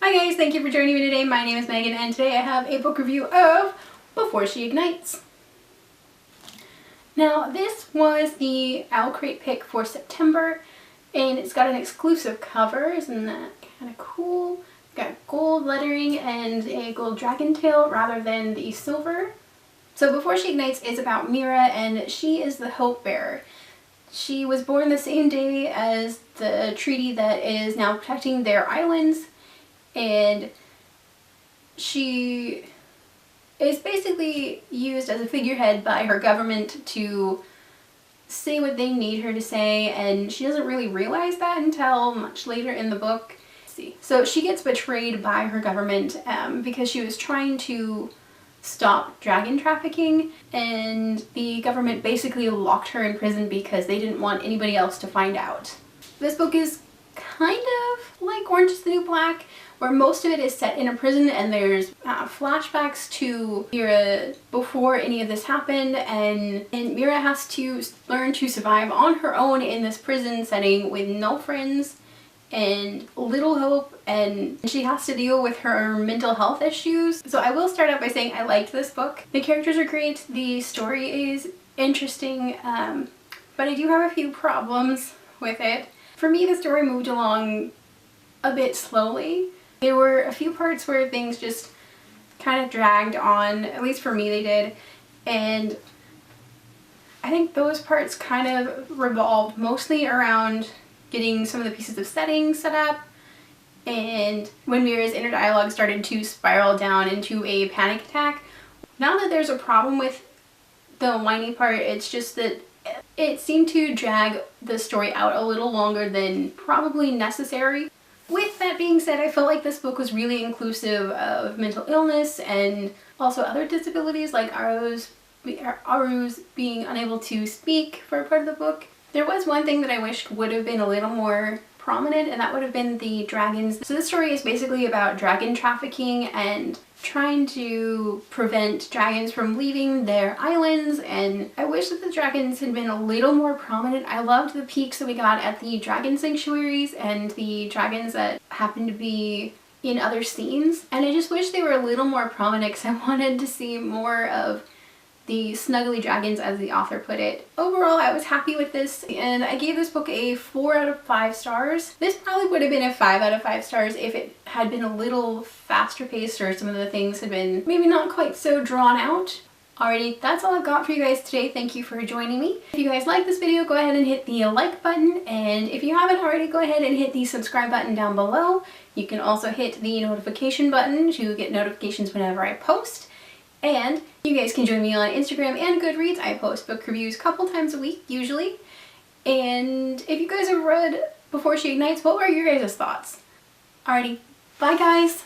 Hi guys, thank you for joining me today. My name is Megan and today I have a book review of Before She Ignites. Now this was the Owl Crate pick for September and it's got an exclusive cover. Isn't that kind of cool? It's got gold lettering and a gold dragon tail rather than the silver. So Before She Ignites is about Mira and she is the hope bearer. She was born the same day as the treaty that is now protecting their islands. And she is basically used as a figurehead by her government to say what they need her to say, and she doesn't really realize that until much later in the book. So she gets betrayed by her government because she was trying to stop dragon trafficking, and the government basically locked her in prison because they didn't want anybody else to find out. This book is kind of like Orange is the New Black, where most of it is set in a prison and there's flashbacks to Mira before any of this happened, and Mira has to learn to survive on her own in this prison setting with no friends and little hope, and she has to deal with her mental health issues. So I will start out by saying I liked this book. The characters are great, the story is interesting, but I do have a few problems with it. For me, the story moved along a bit slowly. There were a few parts where things just kind of dragged on, at least for me they did, and I think those parts kind of revolved mostly around getting some of the pieces of setting set up, and when Mira's inner dialogue started to spiral down into a panic attack. Not that there's a problem with the whiny part, it's just that it seemed to drag the story out a little longer than probably necessary. With that being said, I felt like this book was really inclusive of mental illness and also other disabilities, like Aru's being unable to speak for a part of the book. There was one thing that I wish would have been a little more prominent, and that would have been the dragons. So this story is basically about dragon trafficking and trying to prevent dragons from leaving their islands, and I wish that the dragons had been a little more prominent. I loved the peaks that we got at the dragon sanctuaries and the dragons that happened to be in other scenes, and I just wish they were a little more prominent because I wanted to see more of the snuggly dragons, as the author put it. Overall, I was happy with this, and I gave this book a 4 out of 5 stars. This probably would have been a 5 out of 5 stars if it had been a little faster paced or some of the things had been maybe not quite so drawn out. Alrighty, that's all I've got for you guys today. Thank you for joining me. If you guys like this video, go ahead and hit the like button, and if you haven't already, go ahead and hit the subscribe button down below. You can also hit the notification button to get notifications whenever I post. And you guys can join me on Instagram and Goodreads. I post book reviews a couple times a week, usually. And if you guys have read Before She Ignites, what were your guys' thoughts? Alrighty, bye guys!